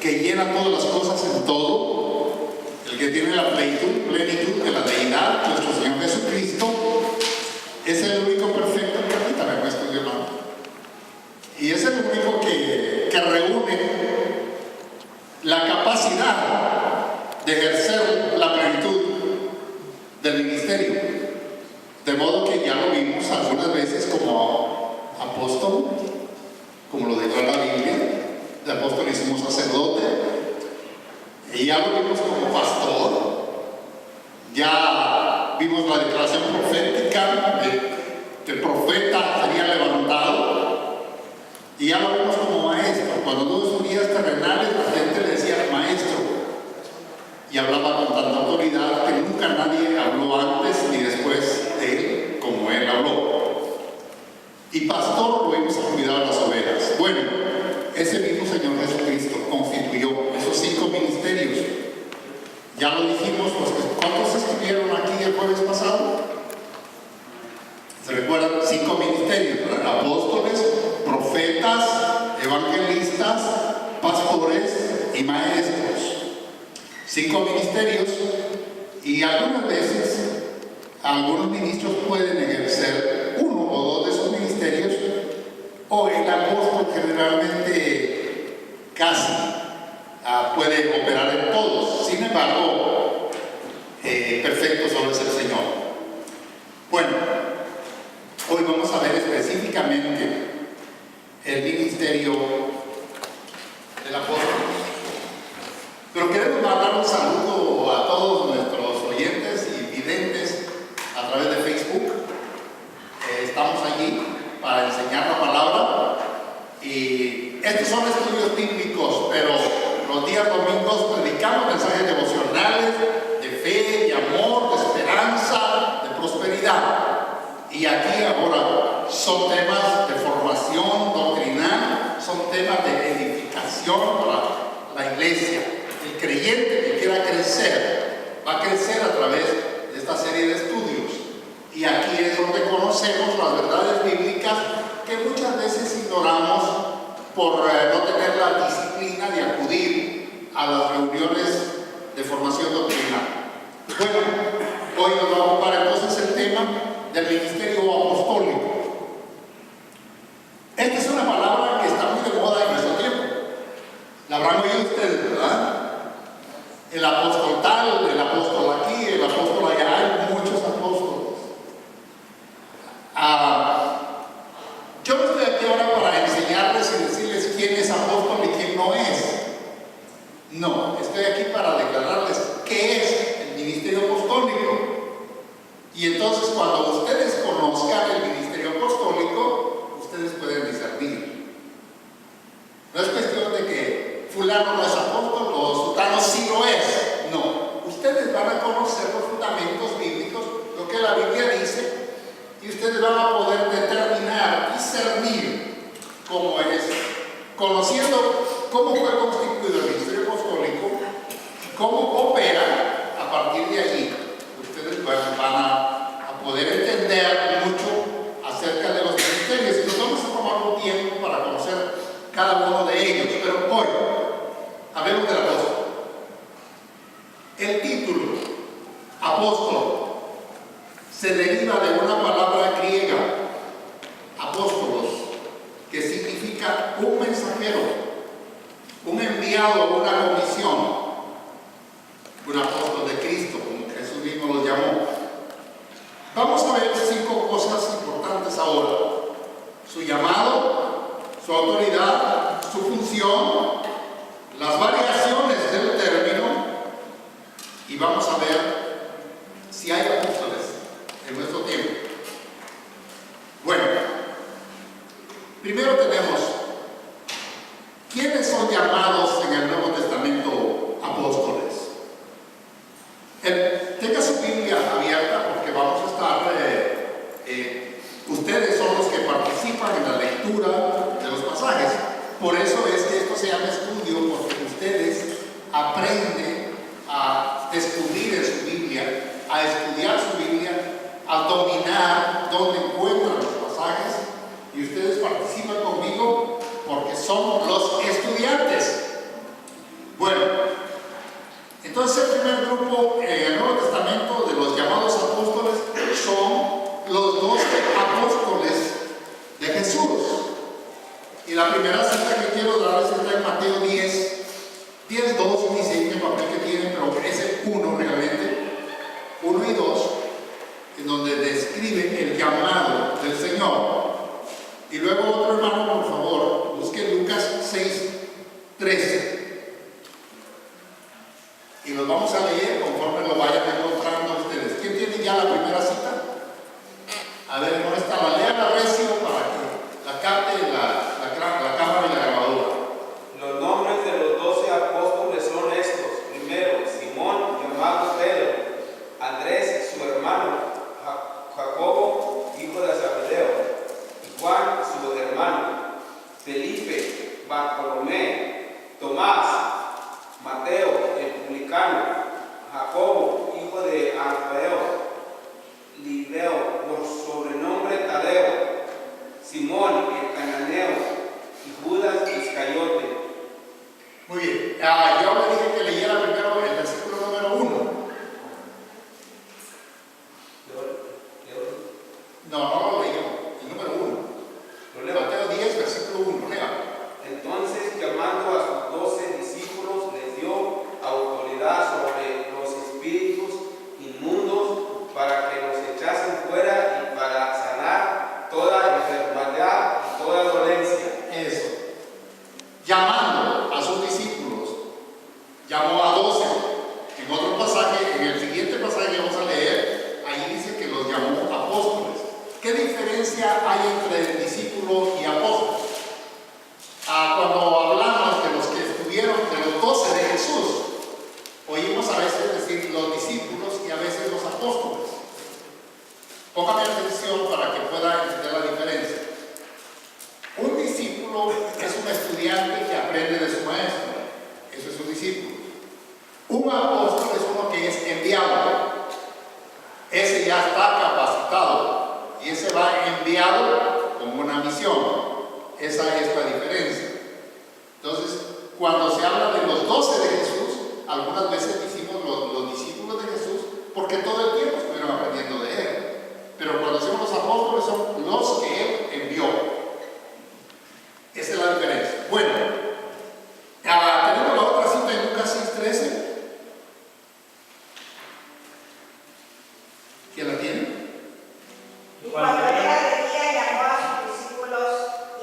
que llena todas las cosas en todo, el que tiene la plenitud de la deidad, nuestro Señor Jesucristo, es el único perfecto, permítame, me estoy llamando, y es el único que reúne la capacidad de ejercer la plenitud del ministerio, de modo que ya lo vimos algunas veces como apóstol, como lo dijo la Biblia, de apóstol hicimos sacerdote, y ya lo vimos como pastor, ya vimos la declaración profética de profeta sería levantado, y ya lo vimos como maestro. Cuando tuvo sus días terrenales, la gente le decía maestro, y hablaba con tanta autoridad que nunca nadie habló antes ni después de él como él habló. Y pastor, lo vimos a cuidar las ovejas. Bueno, ese mismo Señor Jesucristo constituyó esos 5 ministerios. Ya lo dijimos, ¿cuántos estuvieron aquí el jueves pasado? ¿Se recuerdan? 5 ministerios, ¿verdad? Apóstoles, profetas, evangelistas, pastores y maestros. 5 ministerios, y algunas veces algunos ministros pueden ejercer 1 o 2 de esos ministerios, o el apóstol generalmente casi puede operar en todos. Sin embargo, perfecto solo es el Señor. Bueno, hoy vamos a ver específicamente el ministerio del apóstol. Pero queremos mandar un saludo a todos nuestros oyentes y videntes a través de Facebook. Estamos allí para enseñar la palabra, y estos son estudios bíblicos, pero los días domingos predicamos mensajes devocionales de fe, de amor, de esperanza, de prosperidad. Y aquí ahora son temas de formación doctrinal, son temas de edificación para la iglesia. El creyente que quiera crecer va a crecer a través de esta serie de estudios, y aquí es donde conocemos las verdades bíblicas que muchas veces ignoramos por no tener la disciplina de acudir a las reuniones de formación doctrinal. Bueno, hoy nos va a ocupar entonces el tema del ministerio apostólico. Esta es una palabra que está muy de moda en nuestro tiempo. La habrán oído ustedes, ¿verdad? El apóstol tal, el apóstol aquí, el apóstol allá, hay muchos apóstoles. Yo no estoy aquí ahora para enseñarles y decirles quién es apóstol y quién no es. No, estoy aquí para declararles qué es el ministerio apostólico. Y entonces cuando ustedes conozcan el ministerio apostólico, ustedes pueden discernir. No es cuestión de que fulano no es apóstol o sultano sí lo es. No, ustedes van a conocer los fundamentos bíblicos, lo que la Biblia dice, y ustedes van a poder determinar, discernir cómo es, conociendo cómo fue constituido el ministerio apostólico y cómo opera. A partir de allí ustedes van a poder entender mucho acerca de los ministerios, y nos vamos a tomar un tiempo para conocer cada uno de ellos. Pero hoy hablemos del apóstol. El título apóstol se deriva de una palabra griega, apóstolos, que significa un mensajero, un enviado a una comisión, un apóstol de Cristo, como Jesús mismo lo llamó. Vamos a ver 5 cosas importantes ahora: su llamado, su autoridad, su función, las variaciones del término, y vamos a ver si hay apóstoles en nuestro tiempo. Bueno, primero tenemos ¿quiénes son llamados en el Nuevo Testamento apóstoles? Tenga su Biblia abierta, porque vamos a estar ustedes son los que participan en la lectura de los pasajes. Por eso es que esto se llama estudio, porque ustedes aprenden a descubrir en su Biblia, a estudiar su Biblia, a dominar dónde encuentran los pasajes, y ustedes participan conmigo porque son los estudiantes. Y los vamos a leer conforme lo vayan encontrando ustedes. ¿Quién tiene ya la primera cita? A ver, ¿dónde está? La lea la recio para que la capte la cámara y la grabadora. Los nombres de los 12 apóstoles son estos. Primero, Simón, llamado Pedro, Andrés, su hermano, Jacobo, hijo de Zebedeo, y Juan, su hermano, Felipe, Bartolomé, Tomás, Mateo, el publicano, Jacobo, hijo de Alfeo, Libeo, por sobrenombre Tadeo, Simón, el cananeo, y Judas Iscariote. Muy bien. Yo le dije que leyera primero el versículo número 1. No lo leímos. El número 1. Lo leo. Mateo 10, versículo 1. Lea. Entonces, llamando a sus 12 discípulos, les dio autoridad sobre los espíritus inmundos para que los echasen fuera y para sanar toda enfermedad y toda dolencia. Eso. Llamando a sus discípulos, llamó a 12. En otro pasaje, en el siguiente pasaje que vamos a leer, ahí dice que los llamó apóstoles. ¿Qué diferencia hay entre discípulo y apóstol? Cuando hablamos de los que estuvieron, de los 12 de Jesús, oímos a veces decir los discípulos y a veces los apóstoles. Póngame atención para que pueda entender la diferencia. Un discípulo es un estudiante que aprende de su maestro. Eso es un discípulo. Un apóstol es uno que es enviado. Ese ya está capacitado y ese va enviado con una misión. Esa es la diferencia. Entonces, cuando se habla de los 12 de Jesús, algunas veces decimos los discípulos de Jesús porque todo el tiempo estuvieron aprendiendo de él. Pero cuando decimos los apóstoles son los que él envió. Esa es la diferencia. Bueno, tenemos la otra cita en Lucas 6:13. ¿Quién la tiene? Y cuando era de día llamó a sus discípulos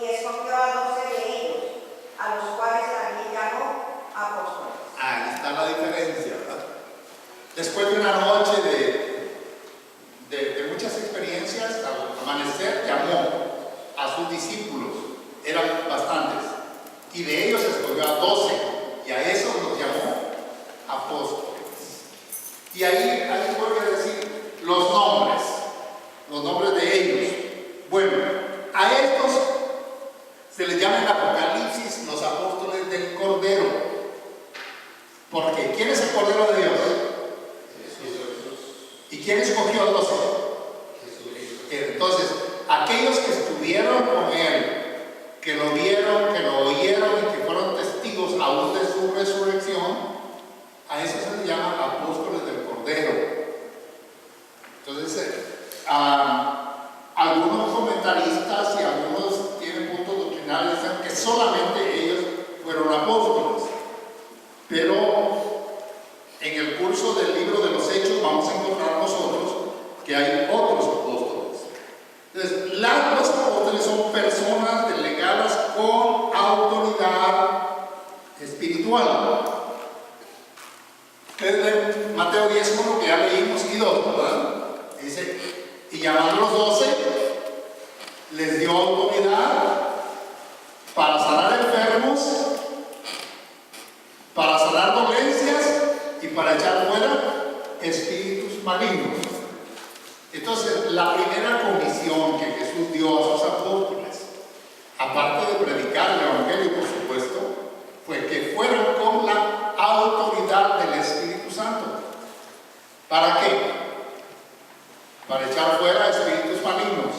y escogió a 12 de ellos, a los cuales también llamó apóstoles. Ahí está la diferencia, ¿verdad? Después de una noche de muchas experiencias, al amanecer llamó a sus discípulos, eran bastantes, y de ellos escogió a 12, y a esos los llamó apóstoles. Y ahí vuelve a decir los nombres de ellos. Bueno, a estos se les llama en Apocalipsis los apóstoles del Cordero. ¿Por qué? ¿Quién es el Cordero de Dios? Jesús. ¿Y quién escogió a 12? Jesús. Entonces, aquellos que estuvieron con él, que lo vieron, que lo oyeron y que fueron testigos aún de su resurrección, a eso se les llama apóstoles del Cordero. Entonces, algunos comentaristas y algunos tienen puntos doctrinales dicen que solamente ellos fueron apóstoles, pero en el curso del libro de los Hechos vamos a encontrar nosotros que hay otros apóstoles. Entonces, los apóstoles son personas delegadas con autoridad espiritual. Ustedes ven Mateo 10:1 que ya leímos y 2, ¿verdad? Dice, y llamando a los 12, les dio autoridad para sanar enfermos, para sanar dolencias y para echar fuera espíritus malignos. Entonces, la primera comisión que Jesús dio a sus apóstoles, aparte de predicar el Evangelio, por supuesto, fue que fueran con la autoridad del Espíritu Santo. ¿Para qué? Para echar fuera espíritus malignos,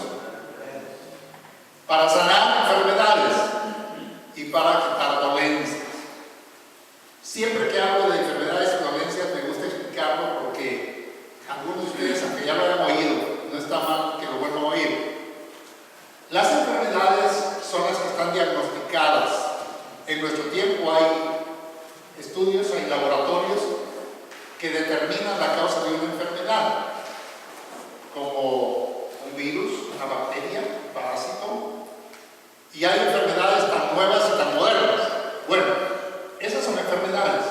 para sanar enfermedades y para quitar dolencias. Siempre que hablo de enfermedades y dolencias me gusta explicarlo porque algunos de ustedes, aunque ya lo hayan oído, no está mal que lo vuelvan a oír. Las enfermedades son las que están diagnosticadas. En nuestro tiempo hay estudios, hay laboratorios que determinan la causa de una enfermedad, como un virus, una bacteria, un parásito, y hay enfermedades tan nuevas y tan modernas. Bueno, esas son enfermedades.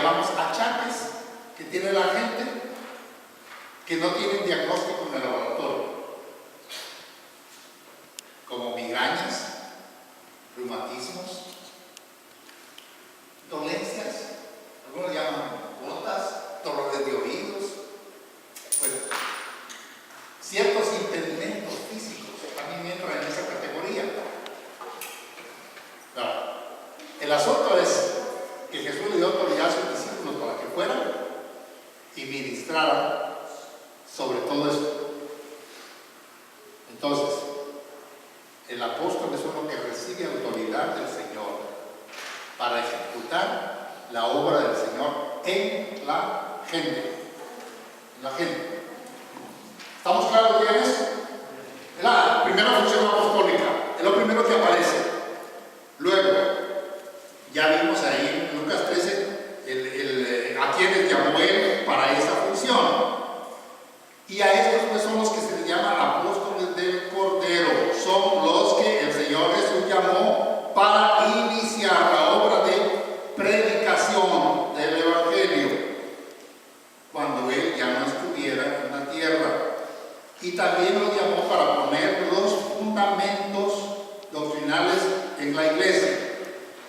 llamamos achaques que tiene la gente que no tienen diagnóstico en el laboratorio, como migrañas, reumatismos, dolencias, algunos llaman botas, dolores de oídos, bueno, ciertos impedimentos físicos también entran en esa categoría. Ahora, el asunto es que Jesús le dio autoridad a sus discípulos para que fueran y ministraran sobre todo eso. Entonces, el apóstol es uno que recibe autoridad del Señor para ejecutar la obra del Señor en la gente. En la gente. ¿Estamos claros de eso? Es la primera función apostólica, es lo primero que aparece. Luego, ya vimos ahí en Lucas 13 a quienes llamó él para esa función. Y a estos pues son los que se les llama apóstoles del Cordero. Son los que el Señor Jesús llamó para iniciar la obra de predicación del Evangelio cuando él ya no estuviera en la tierra. Y también los llamó para poner los fundamentos doctrinales en la iglesia.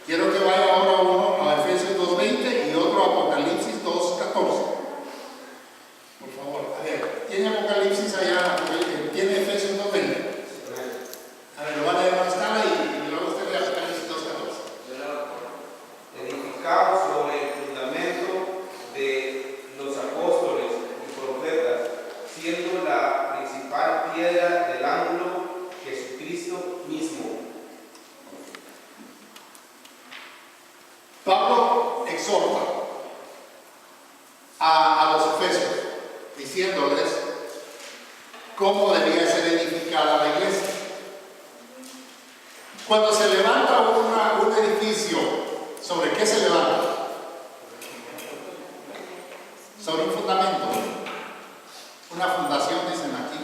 Quiero que vaya ahora uno a Efesios 2:20 y otro a Apocalipsis 2:14. Por favor, a ver, ¿tiene Apocalipsis allá? ¿Tiene Efesios 2:20? A ver, lo van a leer más tarde y luego usted lee Apocalipsis 2:14. Edificado sobre el fundamento de los apóstoles y profetas, siendo la principal piedra del ángulo Jesucristo mismo. Pablo exhorta a los efesios diciéndoles cómo debía ser edificada la iglesia. Cuando se levanta un edificio, ¿sobre qué se levanta? Sobre un fundamento, una fundación, dicen aquí.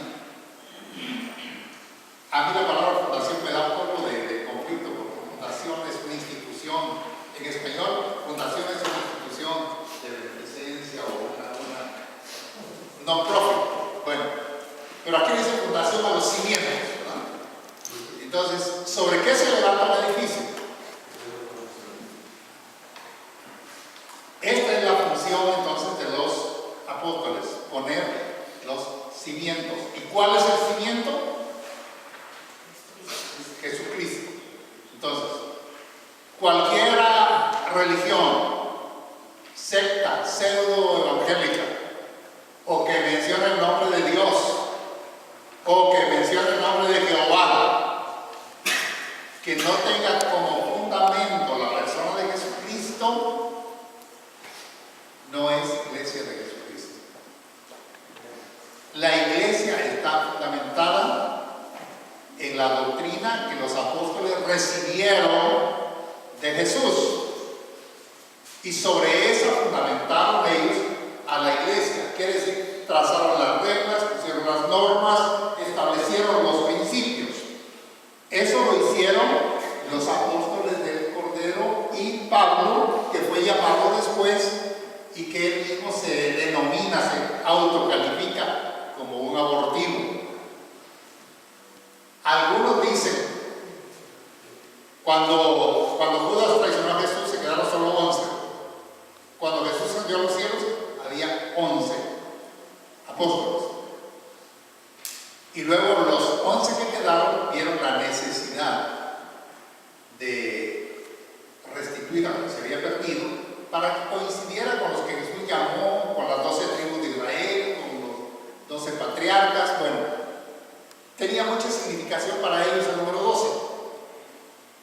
A mí la palabra fundación me da un poco de conflicto, porque fundación es una institución. En español, fundación es una institución de beneficencia o una non-profit. Bueno, pero aquí dice fundación a los cimientos, ¿no? Entonces, ¿sobre qué se levanta el edificio? Esta es la función entonces de los apóstoles, poner los cimientos. ¿Y cuál es el cimiento? Jesucristo. Entonces, cualquier religión, secta, pseudo-evangélica, o que mencione el nombre de Dios, o que mencione el nombre de Jehová, que no tenga como fundamento la persona de Jesucristo, no es iglesia de Jesucristo. La iglesia está fundamentada en la doctrina que los apóstoles recibieron de Jesús, y sobre esa fundamentaron ellos a la iglesia. Quiere decir, trazaron las reglas, pusieron las normas, establecieron los principios. Eso lo hicieron los apóstoles del Cordero y Pablo, que fue llamado después y que él mismo se denomina, se autocalifica como un abortivo. Algunos dicen, cuando Judas traicionó a Jesús se quedaron solo 11. Cuando Jesús ascendió a los cielos había 11 apóstoles. Y luego los 11 que quedaron vieron la necesidad de restituir a lo que se había perdido para que coincidiera con los que Jesús llamó, con las 12 tribus de Israel, con los 12 patriarcas. Bueno, tenía mucha significación para ellos el número 12.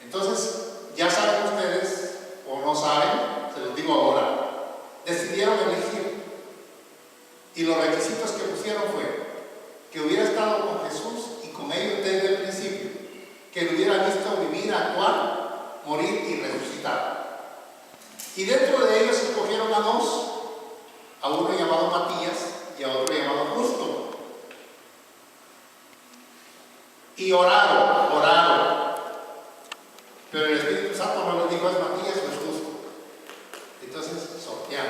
Entonces, ya saben ustedes, o no saben, se los digo ahora, decidieron elegir. Y los requisitos que pusieron fue que hubiera estado con Jesús y con ellos desde el principio, que lo hubiera visto vivir, actuar, morir y resucitar. Y dentro de ellos escogieron a dos, a uno llamado Matías y a otro llamado Justo. Y oraron. Pero el Espíritu Santo no les dijo es Matías o es Justo. Entonces sortearon.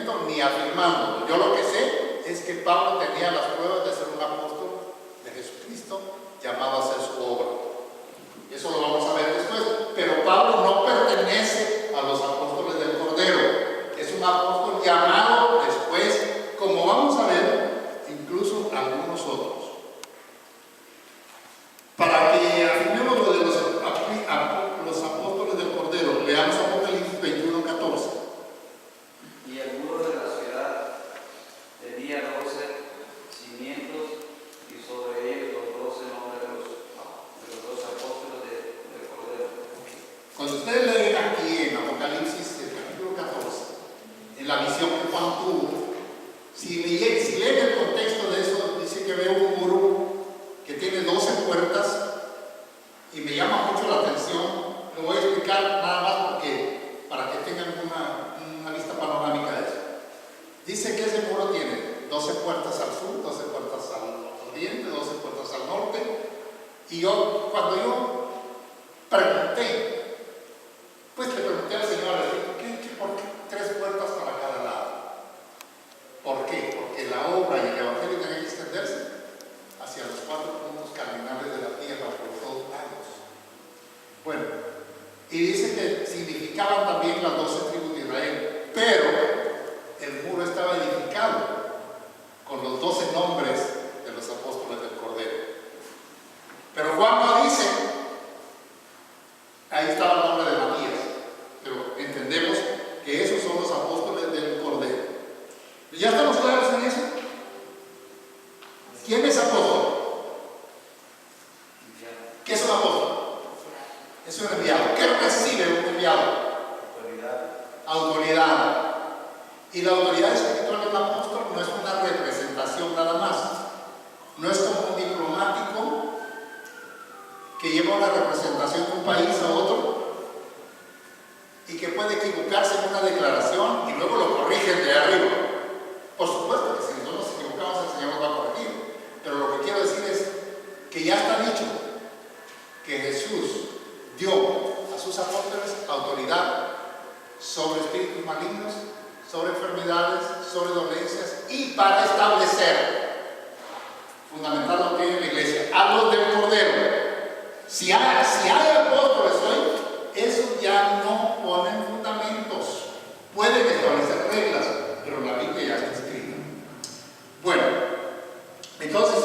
descubrimiento ni afirmándolo. Yo lo que sé es que Pablo tenía las pruebas de ser un apóstol de Jesucristo llamado a hacer su obra. Eso lo vamos a ver después. Pero Pablo no pertenece a los apóstoles del Cordero. Es un apóstol llamado después, como vamos a ver, incluso algunos otros. Para que afirmemos lo de los apóstoles del Cordero, leamos Apocalipsis 21:14. Y el muro de la ciudad tenía 12 cimientos y sobre ellos los 12 nombres de los 12 apóstoles del Cordero. Cuando ustedes leen aquí en Apocalipsis, el capítulo 14, en la visión que Juan tuvo, si leen el contexto de eso, dice que ve un muro que tiene 12 puertas y me llama mucho la atención. Lo voy a explicar nada más porque, para que tengan una vista panorámica de eso. Dice que ese muro tiene 12 puertas al sur, 12 puertas al oriente, 12 puertas al norte. Y cuando yo pregunté, pues le pregunté al Señor, ¿por qué 3 puertas para cada lado? ¿Por qué? Porque la obra y el evangelio tienen que extenderse hacia los 4 puntos cardinales de la tierra por todos lados. Bueno, y dice que significaban también las 12 tribus de Israel, pero el muro estaba edificado con los 12 nombres de los apóstoles del Cordero. Pero Juan no dice, ahí estaba el nombre de Matías, pero entendemos que esos son los apóstoles del Cordero. ¿Ya estamos claros en eso? ¿Quién es apóstol? ¿Qué es un apóstol? Es un enviado. ¿Qué recibe un enviado? Autoridad. Y la autoridad espiritual de un apóstol no es una representación nada más. No es como un diplomático que lleva una representación de un país a otro y que puede equivocarse en una declaración y luego lo corrigen de arriba. Por supuesto que si nosotros nos equivocamos, el Señor nos va a corregir. Pero lo que quiero decir es que ya está dicho que Jesús dio a sus apóstoles autoridad sobre espíritus malignos, sobre enfermedades, sobre dolencias y para establecer, fundamental lo que hay en la iglesia, a los del Cordero. Si hay apóstoles hoy, esos ya no ponen fundamentos. Pueden establecer reglas, pero la Biblia ya está escrita. Bueno, entonces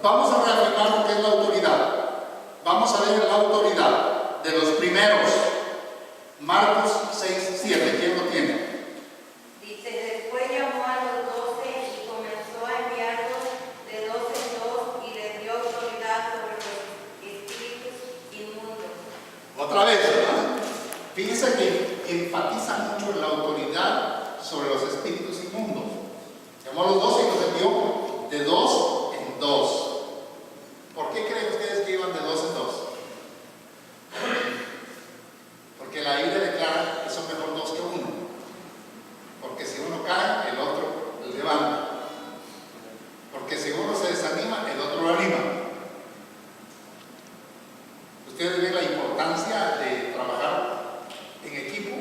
vamos a reafirmar lo que es la autoridad. Vamos a ver la autoridad de los primeros. Marcos 6:7. ¿Quién lo tiene? Dice, después llamó a los 12 y comenzó a enviarlos de 12 en 2 y les dio autoridad sobre los espíritus inmundos. Otra vez, ¿verdad? Fíjense que enfatiza mucho en la autoridad sobre los espíritus inmundos. Llamó a los 12 y los envió de 2 en 2. ¿Por qué creen ustedes que iban de 2 en 2? Porque la Biblia declara que son mejor 2 que 1. Porque si uno cae, el otro lo levanta. Porque si uno se desanima, el otro lo anima. Ustedes ven la importancia de trabajar en equipo.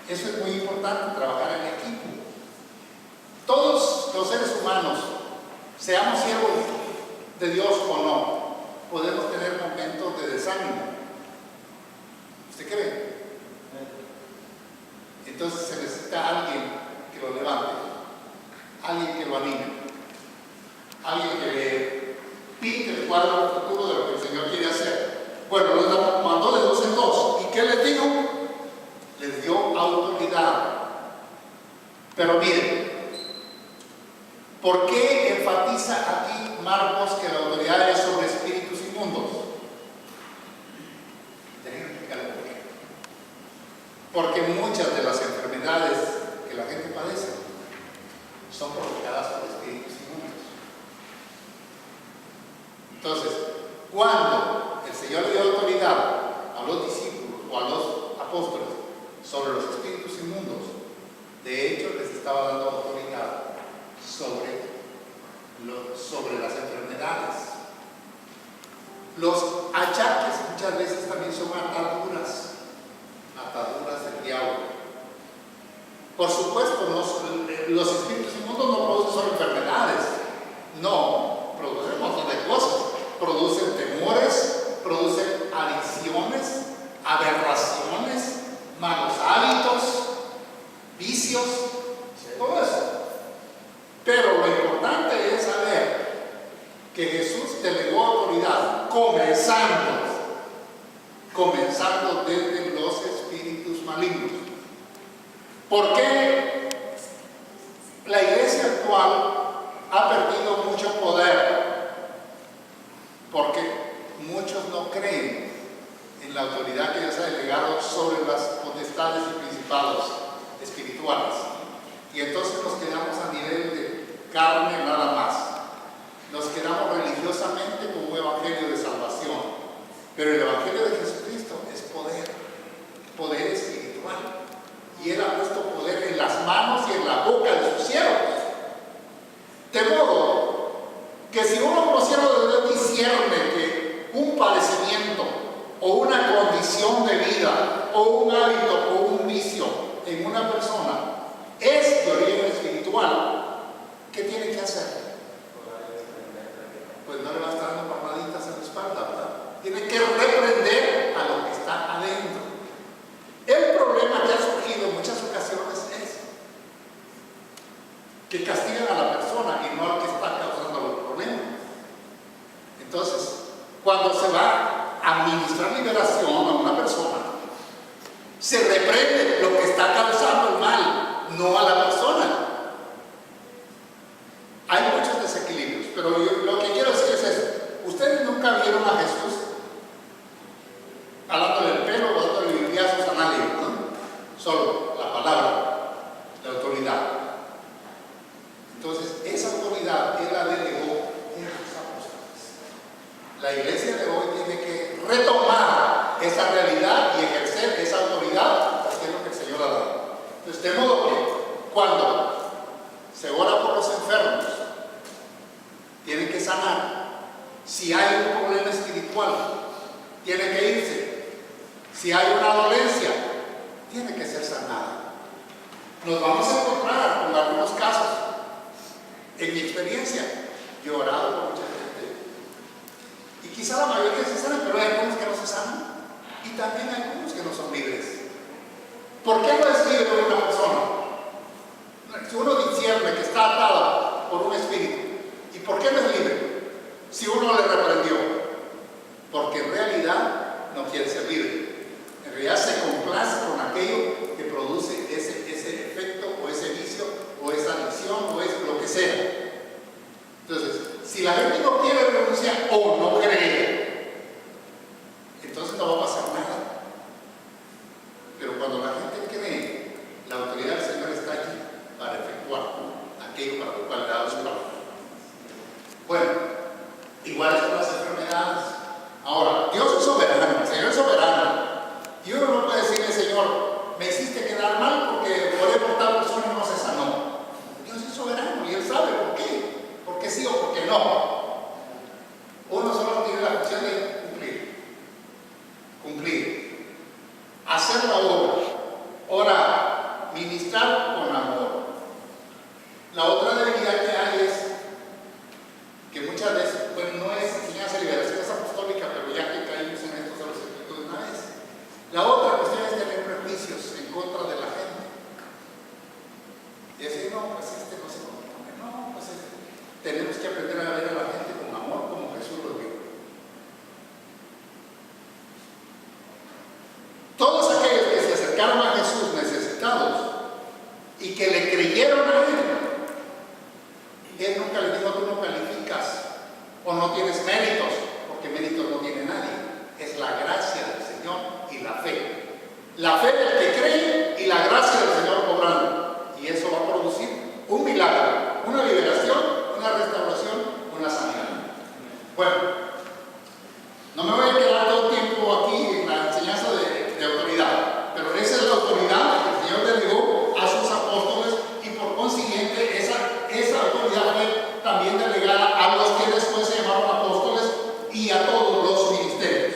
Eso es muy importante, trabajar en equipo. Todos los seres humanos, seamos siervos de Dios o no, podemos tener momentos de desánimo. ¿Usted cree? Entonces se necesita alguien que lo levante, alguien que lo anime, alguien que le pinte el cuadro futuro de lo que el Señor quiere hacer. Bueno, los mandó de 2 en 2. ¿Y qué les dijo? Les dio autoridad. Pero miren, ¿por qué enfatiza aquí Marcos que la autoridad es sobre espíritus inmundos? Déjenme explicarlo por qué. Porque muchas de las enfermedades que la gente padece son provocadas por espíritus inmundos. Entonces, cuando el Señor le dio autoridad a los discípulos o a los apóstoles sobre los espíritus inmundos, de hecho les estaba dando autoridad sobre las enfermedades. Los achaques muchas veces también son ataduras del diablo. Por supuesto, los espíritus inmundos no producen solo enfermedades, no, producen un montón de cosas. Producen temores, producen adicciones, aberraciones, malos hábitos, vicios, todo eso. Pero lo importante es saber que Jesús delegó autoridad, comenzando desde los espíritus malignos. ¿Por qué la iglesia actual ha perdido mucho poder? Porque muchos no creen en la autoridad que Dios ha delegado sobre las potestades y principados espirituales. Y entonces nos quedamos a nivel de carne nada más. Nos quedamos religiosamente con un evangelio de salvación. Pero el evangelio de Jesucristo es poder espiritual. Y Él ha puesto poder en las manos y en la boca de sus siervos. De modo que si uno como siervo de Dios discierne que un padecimiento o una condición de vida o un hábito o un vicio en una persona es de origen espiritual, ¿qué tiene que hacer? Pues no le va a estar dando palmaditas en la espalda, ¿verdad? Tiene que reprender a lo que está adentro. El problema que ha surgido en muchas ocasiones es que castigan a la persona y no al que está causando los problemas. Entonces, cuando se va a administrar liberación a una persona, se reprende lo que está causando el mal, no a la persona. Hay muchos desequilibrios, pero lo que quiero decir es esto. Ustedes nunca vieron a Jesús jalándole el pelo o dándole bibliazos a nadie, ¿no? Solo la palabra, la autoridad. Entonces, esa autoridad Él la delegó en los apóstoles. La iglesia de hoy tiene que retomar esa realidad y ejercer esa autoridad, que es lo que el Señor ha dado. Entonces, de modo que cuando se ora por los enfermos, tienen que sanar. Si hay un problema espiritual, tiene que irse. Si hay una dolencia, tiene que ser sanada. Nos vamos a encontrar con algunos casos. En mi experiencia, yo he orado por mucha gente. Y quizá la mayoría se sanan, pero hay algunos que no se sanan. Y también hay algunos que no son libres. ¿Por qué no es libre una persona? Si uno discierne que está atado por un espíritu, ¿y por qué no es libre? Si uno le reprendió, porque en realidad no quiere ser libre. En realidad se complace con aquello que produce ese efecto o ese vicio o esa adicción o es lo que sea. Entonces, si la gente no quiere renunciar o no cree, entonces no va a pasar nada. Pero cuando la gente cree, la autoridad del Señor está allí para efectuar aquello para lo cual le ha dado su palabra. Bueno, igual es con las enfermedades. Ahora, Dios es soberano, el Señor es soberano. Y uno no puede decirle, Señor, me hiciste quedar mal porque oré por tal persona y no se sanó. Dios es soberano y Él sabe por qué. ¿Por qué sí o por qué no? Uno solo tiene la función de cumplir. Hacer la obra. Orar. Ministrar con amor. La otra debilidad que hay es que muchas veces, bueno, no es enseñanza de liberación, es apostólica, pero ya que caímos en esto se los explico de una vez. La otra cuestión es tener prejuicios en contra de la gente. Y decir, no, pues no se compone, no, pues tenemos que aprender a ver a la gente con amor como Jesús lo vio. Todos aquellos que se acercaron a Jesús necesitados y que le creyeron a Él nunca le dijo, tú no calificas o no tienes méritos, porque méritos no tiene nadie. Es la gracia del Señor y la fe. La fe del que cree y la gracia del Señor obrando. Y eso va a producir un milagro, una liberación, una restauración, una sanidad. Bueno, no me voy a quedar todo el tiempo aquí en la enseñanza de autoridad, pero esa es la autoridad que el Señor delegó a sus apóstoles y por consiguiente esa autoridad fue también delegada a los que después se llamaron apóstoles y a todos los ministerios.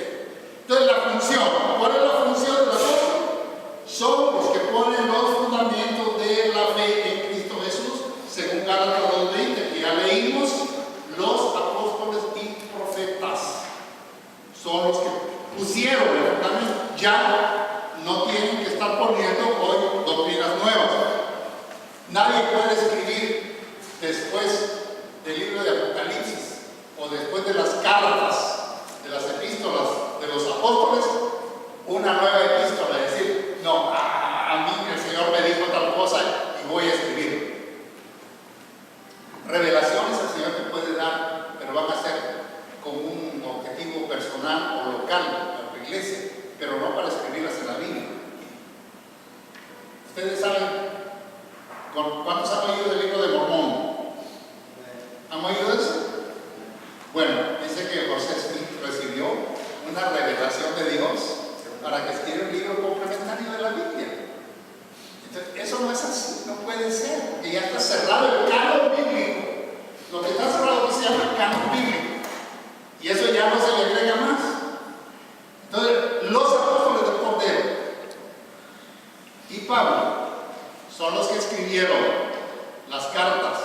Entonces la función, ¿cuál es la función de los apóstoles? Son los que ponen los fundamentos de no tienen que estar poniendo hoy doctrinas nuevas. Nadie puede escribir después del libro de Apocalipsis o después de las cartas, de las epístolas de los apóstoles, una nueva epístola, es decir, no, a mí el Señor me dijo tal cosa y voy a escribir. Revelaciones el Señor te puede dar, pero van a ser con un objetivo personal o local para la iglesia, pero no para escribirlas en la Biblia. Ustedes saben, ¿cuántos han oído del libro de Mormón? ¿Han oído eso? Bueno, dice que José Smith recibió una revelación de Dios para que escriba un libro complementario de la Biblia. Entonces, eso no es así, no puede ser, porque ya está cerrado el canon bíblico. Lo que está cerrado aquí se llama canon bíblico, y eso ya no se le agrega más. Entonces, los apóstoles del Cordero y Pablo son los que escribieron las cartas,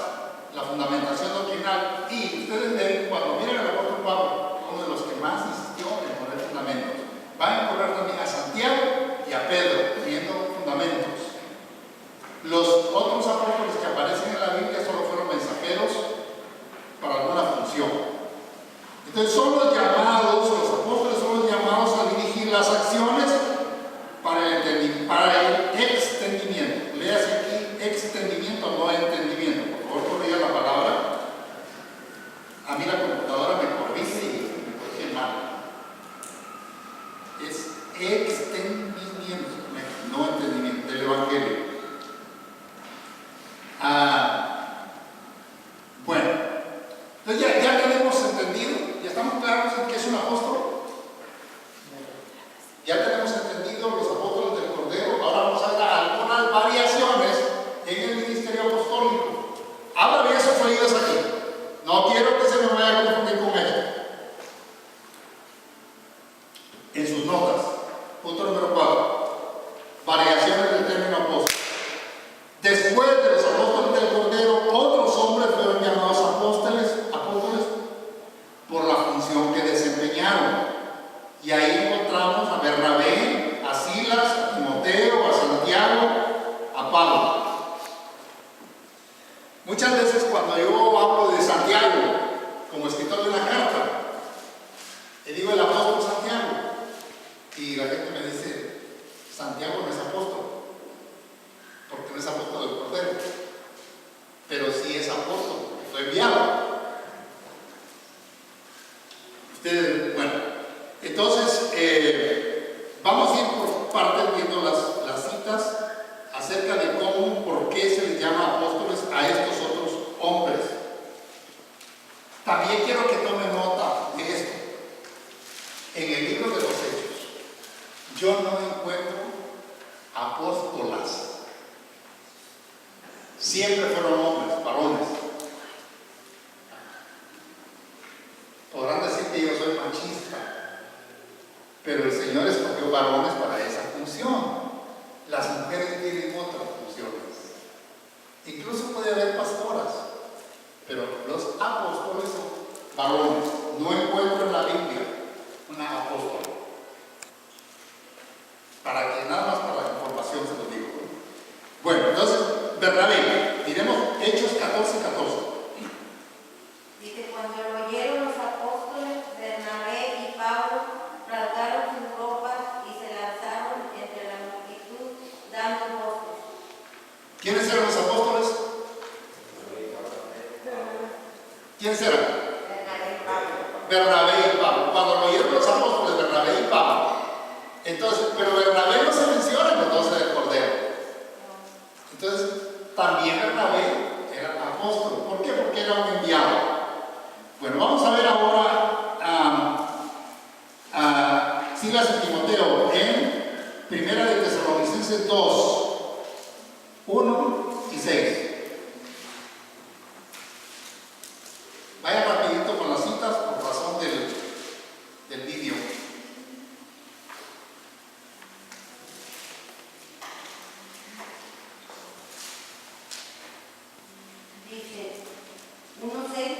la fundamentación doctrinal, y ustedes ven, cuando miran al apóstol Pablo, uno de los que más insistió en poner fundamentos. Van a encontrar también a Santiago y a Pedro poniendo fundamentos. Los otros apóstoles que aparecen en la Biblia solo fueron mensajeros para alguna función. Entonces son los llamados, los apóstoles son los llamados a dirigir las acciones para el extendimiento. Léase aquí extendimiento, no entendimiento. Por favor, corrija la palabra. A mí la computadora me corrige y me corrige mal. Es extendimiento, no entendimiento, del Evangelio. Bueno, entonces ya tenemos entendido, ya estamos claros en qué es un apóstol. Ya tenemos entendido los apóstoles del Cordero. Ahora vamos a ver algunas variaciones en el ministerio apostólico. Habla bien sus oídos aquí. No quiero que se me vaya a confundir con esto. En sus notas, punto número 4, variaciones del término apóstol. Después de los apóstoles del Cordero, otros hombres fueron llamados apóstoles por la función que desempeñaron. Y ahí encontramos a Bernabé, a Silas, a Timoteo, a Santiago, a Pablo. Muchas veces cuando yo hablo de Santiago como escritor de una carta, le digo el apóstol Santiago, y la gente me dice, Santiago no es apóstol, porque no es apóstol del Cordero, pero sí es apóstol, porque fue enviado. Ustedes, bueno, entonces vamos a ir por partes viendo las citas acerca de cómo, por qué se les llama apóstoles a estos otros hombres. También quiero que tomen nota de esto. En el libro de los Hechos, yo no encuentro apóstolas. Siempre fueron hombres, varones. Podrán decir que yo soy machista, pero el Señor escogió varones para esa función. Las mujeres tienen otras funciones. Incluso puede haber pastoras, pero los apóstoles son varones. No encuentro en la Biblia una apóstola. Para que nada más para la información se lo digo. Bueno, entonces, Bernabé, miremos Hechos 14:14. Dice, cuando lo oyeron los apóstoles, Bernabé y Pablo rasgaron sus ropas y se lanzaron entre la multitud dando voces. ¿Quiénes eran los apóstoles? ¿Quiénes eran? Bernabé y Pablo. Bernabé y Pablo. Cuando lo oyeron los apóstoles, Bernabé y Pablo. Entonces, pero Bernabé no se menciona en los 12 del Cordero. Entonces, también Bernabé era apóstol. ¿Por qué? Porque era un enviado. Bueno, vamos a ver ahora a Silas y Timoteo en Primera de Tesalonicenses 2, 1 y 6. Vaya rapidito con las citas por razón del vídeo. Dice, 1:6.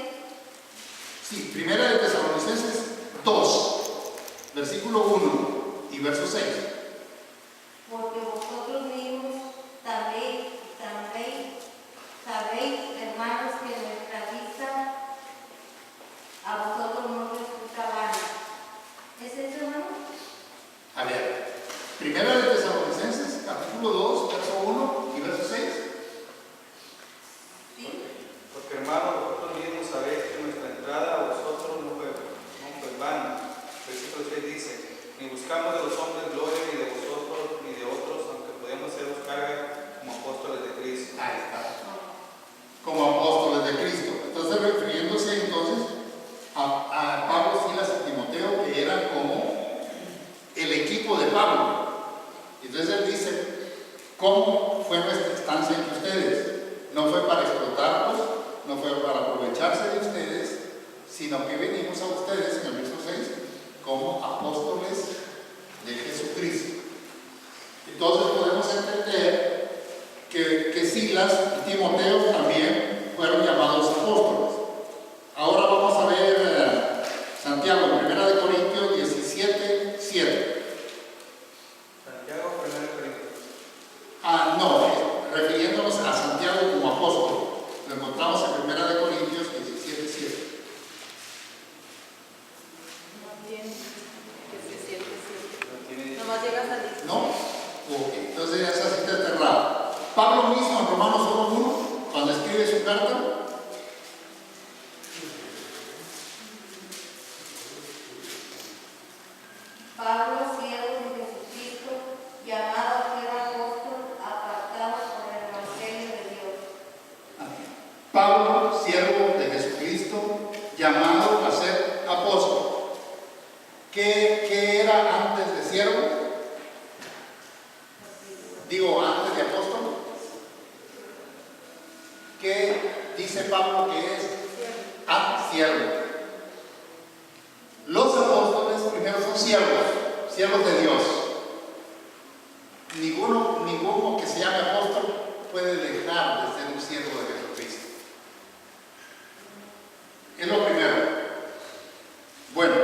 Sí, Primera de Tesalonicenses 2, versículo 1 y verso 6. capítulo 2, verso 1 y verso 6. Sí. Porque hermanos, vosotros mismos sabéis que nuestra entrada a vosotros no fue vana. Versículo 6 dice: ni buscamos de los hombres gloria, ni de vosotros, ni de otros, aunque podemos seros carga como apóstoles de Cristo. Ahí está. Como apóstoles de Cristo. Entonces, refiriéndose entonces a Pablo, Silas y Timoteo, que eran como el equipo de Pablo. Entonces él dice, ¿cómo fue nuestra estancia entre ustedes? No fue para explotarlos, no fue para aprovecharse de ustedes, sino que venimos a ustedes, en el verso 6, como apóstoles de Jesucristo. Entonces podemos entender que Silas y Timoteo también fueron llamados apóstoles. Ahora vamos a ver Santiago, 1 Corintios 17, 7. Santiago, 1 Corintios. No, refiriéndonos a Santiago como apóstol. Lo encontramos en 1 Corintios 17, 7. No tiene, que se siente, No tiene- nomás llegas a 10. ¿No? Ok, entonces esa cita está errada. Pablo mismo en Romanos 1:1, cuando escribe su carta, Pablo, siervo de Jesucristo, llamado a ser apóstol, apartado por el Evangelio de Dios. Pablo, siervo de Jesucristo, llamado a ser apóstol. ¿Qué era antes de siervo? Digo, antes de apóstol. ¿Qué dice Pablo que es? Siervo. Los apóstoles primero son siervos de Dios. Ninguno que se llame apóstol puede dejar de ser un siervo de Jesucristo. Es lo primero. Bueno,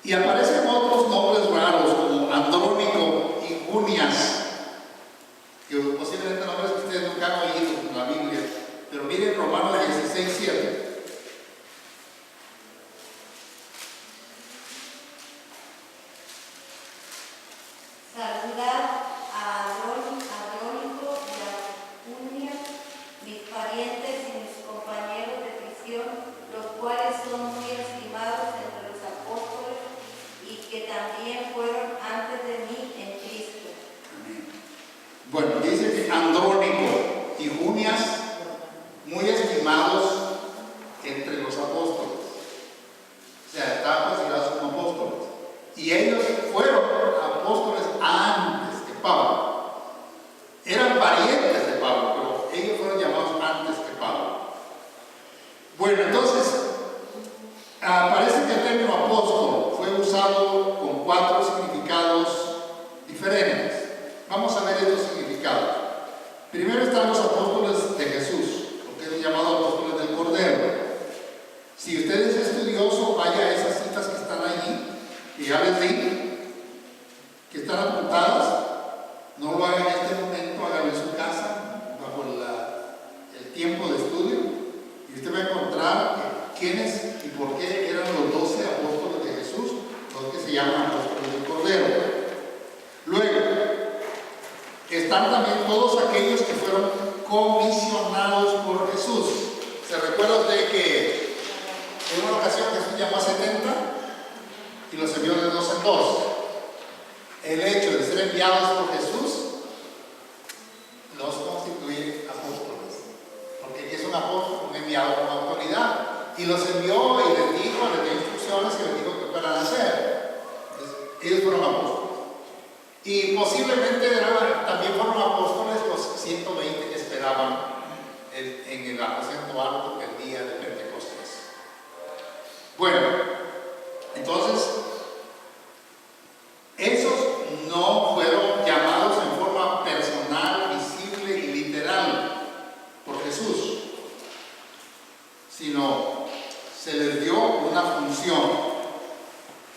y aparecen otros nombres raros como Andrónico y Junias, que posiblemente nombres que ustedes nunca han oído en la Biblia, pero miren Romanos 16, 7. Saludad a Andrónico y a Junias, mis parientes y mis compañeros de prisión, los cuales son muy estimados entre los apóstoles y que también fueron antes de mí en Cristo. Bueno, dice que Andrónico y Junias, muy estimados entre los apóstoles. O sea, estaban considerados como apóstoles. Y ellos fueron apóstoles antes que Pablo. Eran parientes de Pablo, pero ellos fueron llamados antes que Pablo. Bueno, entonces, parece que el término apóstol fue usado con 4 significados diferentes. Vamos a ver estos significados. Primero están los apóstoles de Jesús, porque es llamado apóstoles del Cordero. Si usted es estudioso, vaya a esas citas que están allí, que ya les di, que están apuntadas. No lo hagan en este momento, háganlo en su casa, bajo el tiempo de estudio, y usted va a encontrar quiénes y por qué eran los 12 apóstoles de Jesús, los que se llaman apóstoles del Cordero. Luego, están también todos aquellos que fueron comisionados por Jesús. ¿Se recuerda usted que en una ocasión Jesús llamó a 70 y los envió de 2 en 2? El hecho de ser enviados por Jesús los constituye apóstoles, porque es un apóstol, un enviado con autoridad, y los envió y les dio instrucciones y les dijo que fueran a hacer. Entonces, ellos fueron apóstoles. Y posiblemente también fueron apóstoles los 120 que esperaban en el aposento alto el día de Pentecostés. Bueno, entonces, esos no fueron llamados en forma personal, visible y literal por Jesús, sino se les dio una función.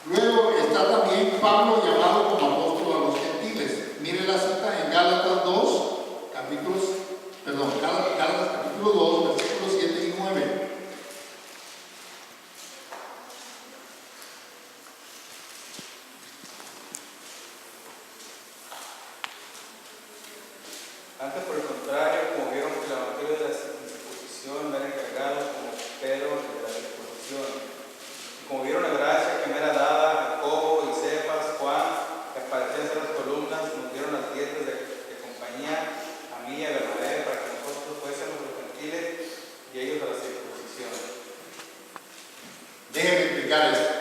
Luego está también Pablo llamado como apóstol a los gentiles. Mire la cita en Gálatas 2, Gálatas capítulo 2, versículos 7 y 9. Antes, por el contrario, como vieron que el evangelio de la circuncisión me era encargado como Pedro de la circuncisión, y como vieron la gracia que me era dada a Jacobo y Cefas, Juan, que parecían ser las columnas, nos dieron las dietas de compañía a mí y a Bernabé para que nosotros fuésemos los gentiles y ellos a la circuncisión. Déjenme explicar esto.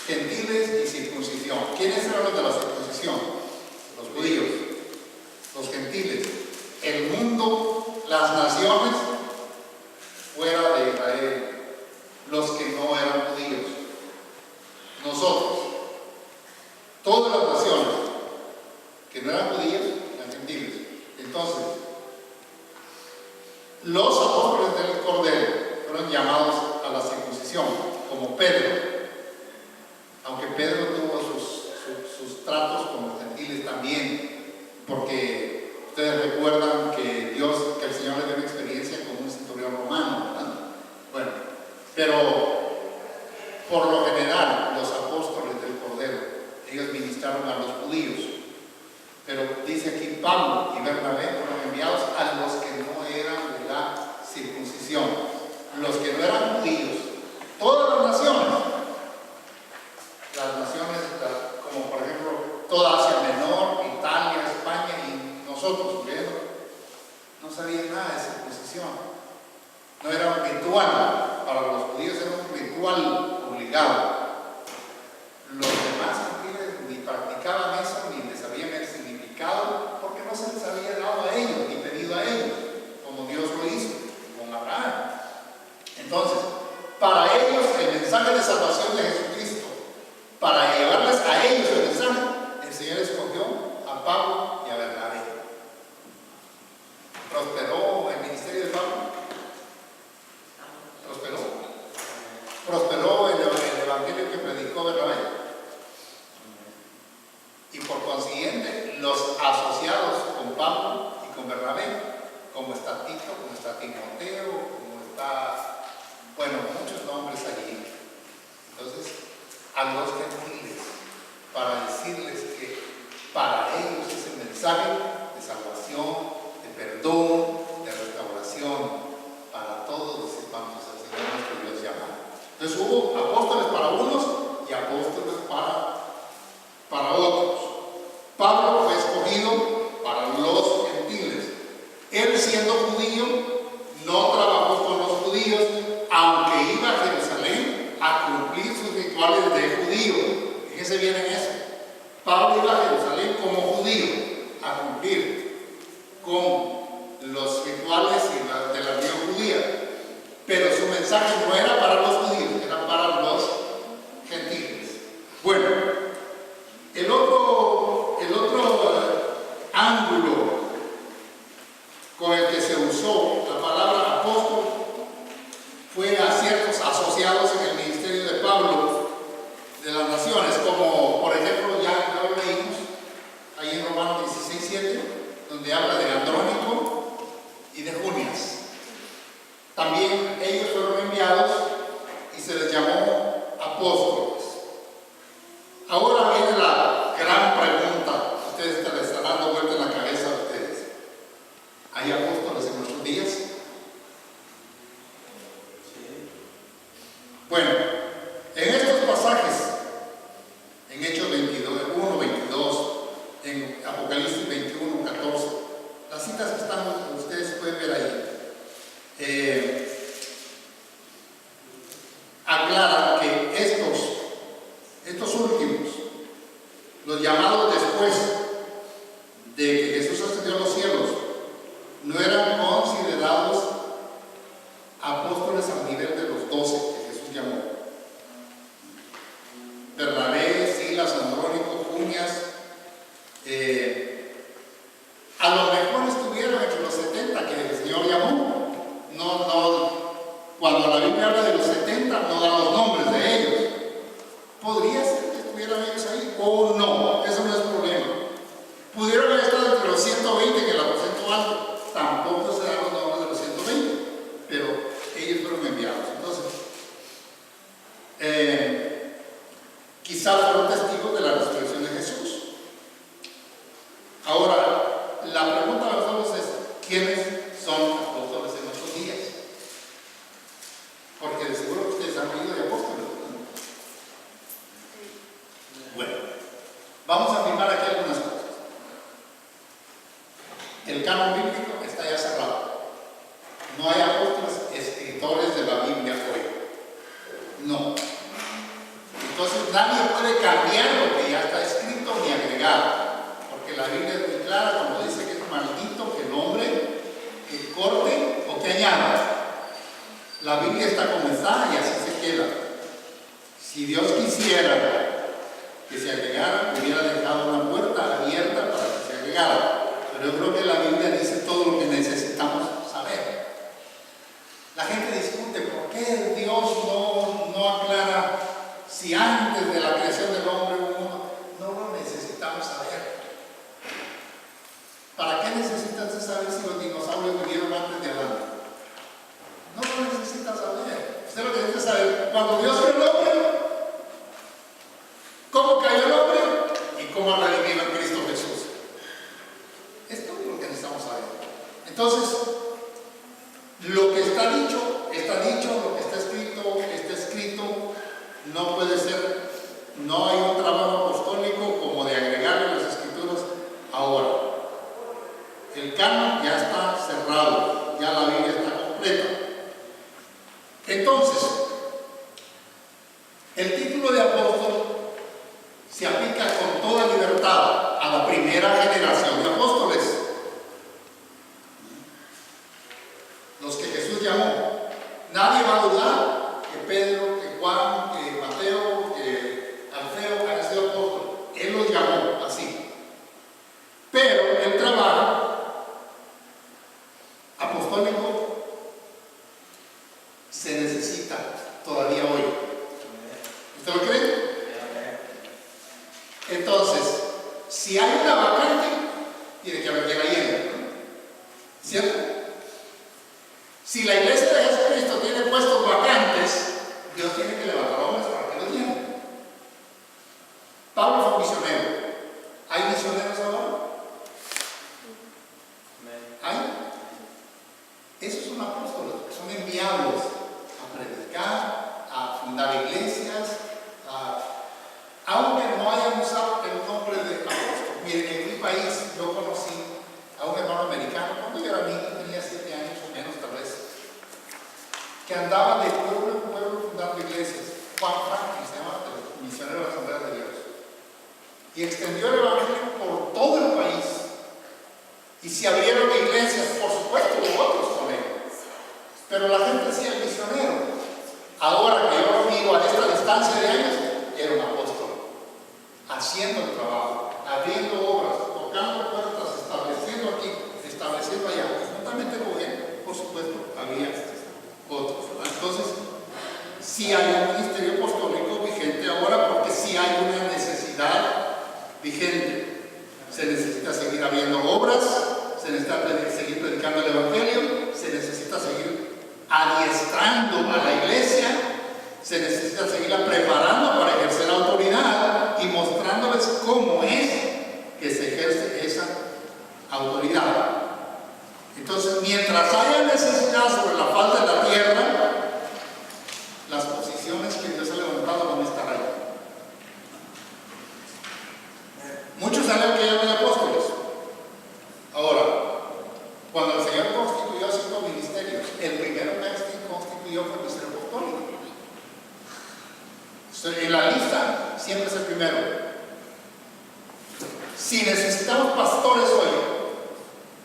Gentiles y circuncisión. ¿Quiénes eran los de la circuncisión? Los judíos, los gentiles, el mundo, las naciones fuera de Israel, los que no eran judíos. Nosotros, todas las naciones que no eran judías, eran gentiles. Entonces, los apóstoles del Cordero fueron llamados a la circuncisión, como Pedro, aunque Pedro tuvo sus tratos con los gentiles también, porque ustedes recuerdan que el Señor le dio una experiencia con un centurión romano, ¿verdad? Bueno, pero por lo general los apóstoles del Cordero, ellos ministraron a los judíos, pero dice aquí Pablo y Bernabé fueron enviados a los que no eran de la circuncisión, los que no eran judíos, todas las naciones, como por ejemplo toda Asia Menor, Italia, España y nosotros, no sabían nada de circuncisión. No era un ritual, para los judíos era un ritual obligado. Los demás gentiles ni practicaban eso, ni les sabían el significado, porque no se les había dado a ellos, ni pedido a ellos, como Dios lo hizo con Abraham. Entonces, para ellos el mensaje de salvación de Jesucristo, para llevarles a ellos el mensaje, el Señor escogió a Pablo y a Bernabé. ¿Prosperó el ministerio de Pablo? ¿Prosperó el evangelio que predicó Bernabé? Y por consiguiente, los asociados con Pablo y con Bernabé, como está Tito, como está Timoteo, como está, bueno, muchos nombres allí. Entonces, a los gentiles, para decirles que para ellos es el mensaje de salvación, de perdón, de restauración, para todos los hermanos al Señor nuestro Dios llama. Entonces hubo apóstoles para unos y apóstoles para otros. Pablo fue escogido para los gentiles. Él, siendo judío, no trabajó con los judíos, aunque iba a Jerusalén a cumplir sus rituales de judío. Fíjense bien en eso. Pablo iba a Jerusalén como judío a cumplir con los rituales de la religión judía. Pero su mensaje no era para los judíos, era para los gentiles. Bueno, el otro ángulo con el que se usó la palabra apóstol fue a ciertos asociados en el ministerio de Pablo de las naciones, como por ejemplo ya lo leímos ahí en Romanos 16:7, donde habla de Andrónico y de Junias. También ellos fueron enviados y se les llamó apóstoles. Ahora viene la gran pregunta. Ustedes le están dando vuelta en la cabeza a ustedes. ¿Hay apóstoles en nuestros días? Bueno, en estos pasajes, en Hechos 1:22, en Apocalipsis 21:14, las citas que están, ustedes pueden ver ahí, aclaran que estos últimos, los llamados después de que Jesús ascendió a los cielos, no eran considerados apóstoles al nivel de los 12 que Jesús llamó. Bernabé, Silas, Andrónico, Junias, a lo mejor estuvieron entre los 70 que el Señor llamó. Cuando la Biblia habla de los 70 no da los nombres de ellos. Podría ser que estuvieran ellos ahí o no, eso no es problema. Pudieron haber estado entre los 120 en el aposento alto, tampoco se dan los nombres de los 120, pero ellos fueron enviados. Entonces, quizás fueron testigos de la resurrección de Jesús. Ahora, la pregunta de nosotros es, ¿quiénes son apóstoles en nuestros días? Porque de seguro que ustedes han oído de apóstoles, ¿no? Bueno, vamos a afirmar aquí algunas cosas. El canon bíblico está ya cerrado. No hay apóstoles escritores de la Biblia hoy. No. Entonces nadie puede cambiar lo que ya está escrito ni agregar, porque la Biblia es muy clara cuando dice que es maldito que el hombre que corte o que añada. La Biblia está como está y así se queda. Si Dios quisiera que se agregara, hubiera dejado una puerta abierta para que se agregara. Pero yo creo que la Biblia dice todo lo que necesitamos saber. La gente discute por qué Dios no aclara si antes de la creación del hombre hubo uno. No lo necesitamos saber. ¿Para qué necesitas saber si los dinosaurios vivieron antes de Adán? No lo necesitas saber. Usted lo que necesita saber, cuando Dios creó el hombre, cómo cayó el hombre y cómo ha redimido en Cristo Jesús. Esto es lo que necesitamos saber. Entonces, lo que está dicho, lo que está escrito, no puede ser, no hay un trabajo apostólico como de agregarle las escrituras ahora. El canon ya está cerrado, ya la Biblia está completa. Entonces, el título de apóstol se aplica con toda libertad a la primera generación de apóstoles, los que Jesús llamó. Nadie va a dudar que Pedro, que Juan, que Mateo, que Alfeo han sido apóstoles. Él los llamó así. Pero el trabajo apostólico se necesita todavía hoy. ¿Usted lo cree? Entonces, si hay una vacante, tiene que haber quien la llene, ¿cierto? Si la iglesia de Jesucristo tiene puestos vacantes, Dios tiene que levantar hombres para que los llenen. Pablo fue misionero. ¿Hay misioneros ahora? ¿Hay? Esos son apóstoles, son enviados a predicar, a fundar iglesias, aunque no hayan usado el nombre de apóstol. Miren, en mi país yo conocí a un hermano americano cuando yo era niño, tenía 7 años o menos tal vez, que andaba de pueblo en pueblo fundando iglesias. Juan Franklin se llama, el misionero de la Asamblea de Dios, y extendió el evangelio por todo el país, y se abrieron iglesias, por supuesto, hubo otros con él, pero la gente decía el misionero. Ahora que yo lo miro a esta distancia de años, era un apóstol, haciendo el trabajo, abriendo obras, tocando puertas, estableciendo aquí, estableciendo allá. Juntamente con él, por supuesto, había otros. Entonces, sí hay un ministerio apostólico vigente ahora, porque sí hay una necesidad vigente. Se necesita seguir abriendo obras, se necesita seguir predicando el evangelio, se necesita seguir adiestrando a la iglesia, se necesita seguirla preparando para ejercer autoridad y mostrándoles cómo es que se ejerce esa autoridad. Entonces, mientras haya necesidad sobre la faz de la tierra, las posiciones que Dios ha levantado van a estar ahí. Muchos saben que llaman apóstoles. Ahora, cuando el Señor constituyó 5 ministerios, el primero que constituyó fue el ministerio apostólico. En la lista siempre es el primero. Si necesitamos pastores hoy,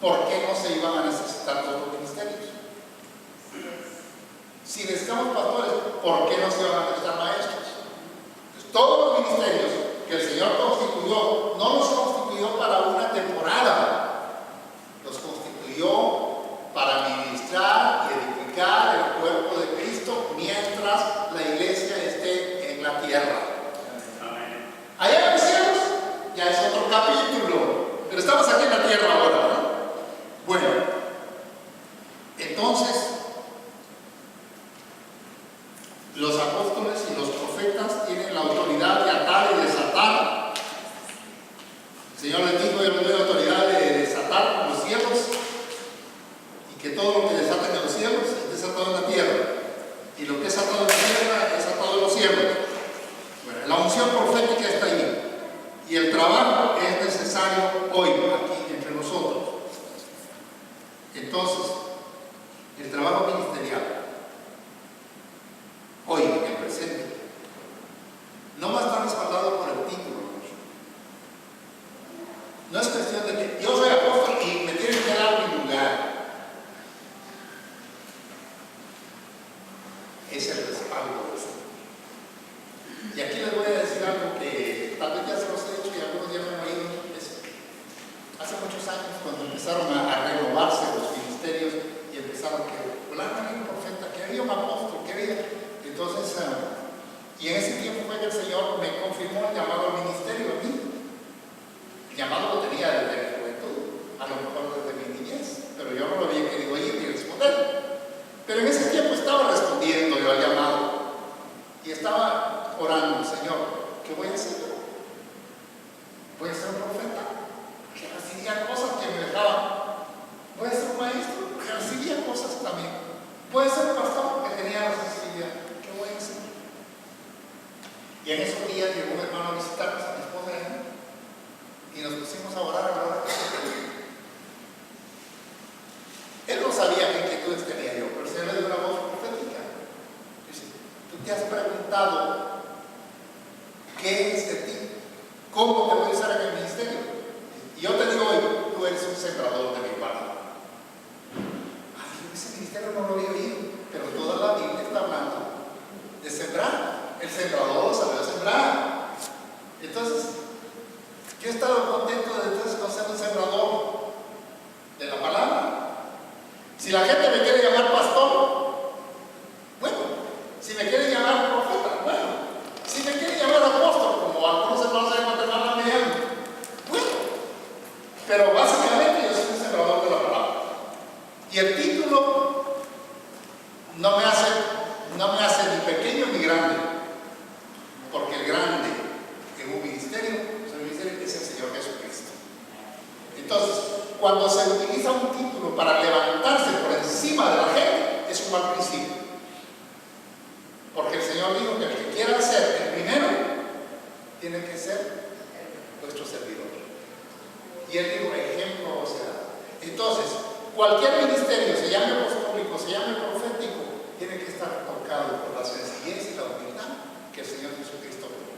¿por qué no se iban a necesitar todos los ministerios? Si necesitamos pastores, ¿por qué no se van a necesitar maestros? Entonces, todos los ministerios que el Señor constituyó, no los constituyó para una temporada, los constituyó para ministrar y edificar el cuerpo de Cristo mientras la iglesia esté en la tierra. Allá en los cielos ya es otro capítulo, pero estamos aquí en la tierra ahora, ¿no? Bueno, entonces los apóstoles y los profetas tienen la autoridad de atar y desatar. El Señor les dijo: yo les doy autoridad de desatar como que todo lo que desata en los cielos es desatado en la tierra, y lo que es atado en la tierra es atado en los cielos. Bueno, la unción profética está ahí, y el trabajo es necesario hoy, aquí entre nosotros. Entonces, el trabajo ministerial, hoy, en el presente, no va a estar respaldado por el título. No es cuestión de que yo soy apóstol y me tienen que dar mi lugar. Es el respaldo del Señor. Y aquí les voy a decir algo que tal vez ya se los he dicho y algunos ya me han oído. Hace muchos años, cuando empezaron a renovarse los ministerios y empezaron que había un profeta, que había un apóstol, que había. Entonces, y en ese tiempo fue que el Señor me confirmó el llamado al ministerio a mí. El llamado lo tenía desde mi juventud, a lo mejor desde mi niñez, pero yo no lo había querido oír ni responder. Pero en ese tiempo estaba respondiendo yo al llamado y estaba orando: Señor, ¿qué voy a hacer yo? ¿Voy a ser un profeta? Que recibía cosas que me dejaban. ¿Voy a ser un maestro? Que recibía cosas también. ¿Voy a ser un pastor? Que tenía la sensibilidad. ¿Qué voy a hacer? Y en esos días llegó un hermano a visitarnos, a mi esposa y a mí, y nos pusimos a orar a la hora que él no sabía qué inquietudes tenía yo, pero el Señor le dio una voz profética. Dice: tú te has preguntado qué es de ti, cómo te voy a usar en el ministerio. Y yo te digo hoy, tú eres un sembrador de mi palabra. Ese ministerio no lo había oído, pero toda la Biblia está hablando de sembrar. El sembrador sabe sembrar. Entonces, yo he estado contento de entonces con ser un sembrador de la palabra. Si la gente me quiere llamar pastor, bueno. Si me quiere llamar profeta, bueno. Si me quiere llamar apóstol, como algunos hermanos de Guatemala me llaman, bueno. Pero básicamente yo soy un sembrador de la palabra. Y el título no me hace ni pequeño ni grande, porque el grande en un ministerio es el Señor Jesucristo. Entonces, cuando se utiliza un título para levantarse por encima de la gente, es un mal principio. Porque el Señor dijo que el que quiera ser el primero, tiene que ser nuestro servidor. Y Él dijo: ejemplo o sea. Entonces, cualquier ministerio, se llame apostólico, se llame profético, tiene que estar tocado por la sencillez y la humildad que el Señor Jesucristo dio.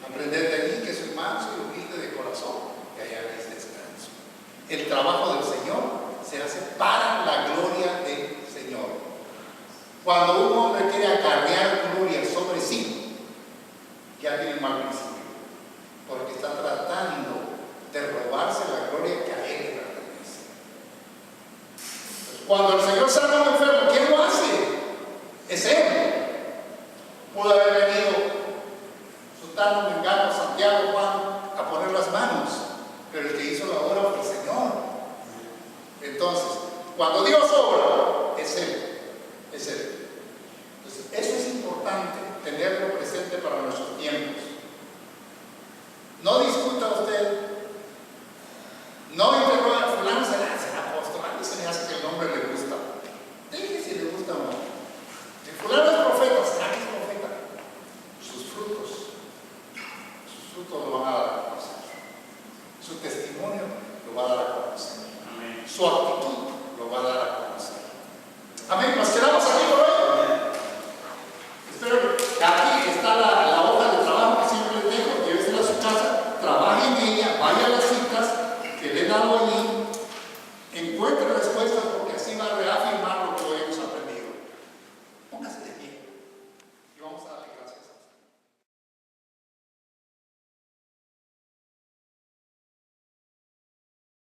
Aprender de mí, que soy manso y humilde de corazón, que hallaréis descanso. El trabajo del Señor se hace para la gloria del Señor. Cuando un hombre quiere acarrear gloria sobre sí, ya tiene un mal principio, porque está tratando de robarse la gloria que a él le pertenece. Cuando el Señor sana a un enfermo, ¿quién lo hace? Es Él. Pudo haber venido Sultano, Mengano, Santiago, Juan a poner las manos, pero el que hizo la obra fue el Señor. Entonces, cuando Dios obra, es Él. Es Él. Entonces, eso es importante tenerlo presente para nuestros tiempos. No discuta usted, no interroga a fulano, será apóstol, a mí se me hace que el nombre le gusta. Deje si le gusta o no. Si fulano es profeta, será que es profeta. Sus frutos lo van a dar a conocer. Su testimonio lo va a dar a conocer. Amén. Su actitud lo va a dar a conocer. Amén. Nos quedamos aquí por hoy. Espero que aquí está la hoja de trabajo que siempre les dejo. Llévesela a su casa, trabaje en ella, vaya a las citas que le he dado allí, encuentre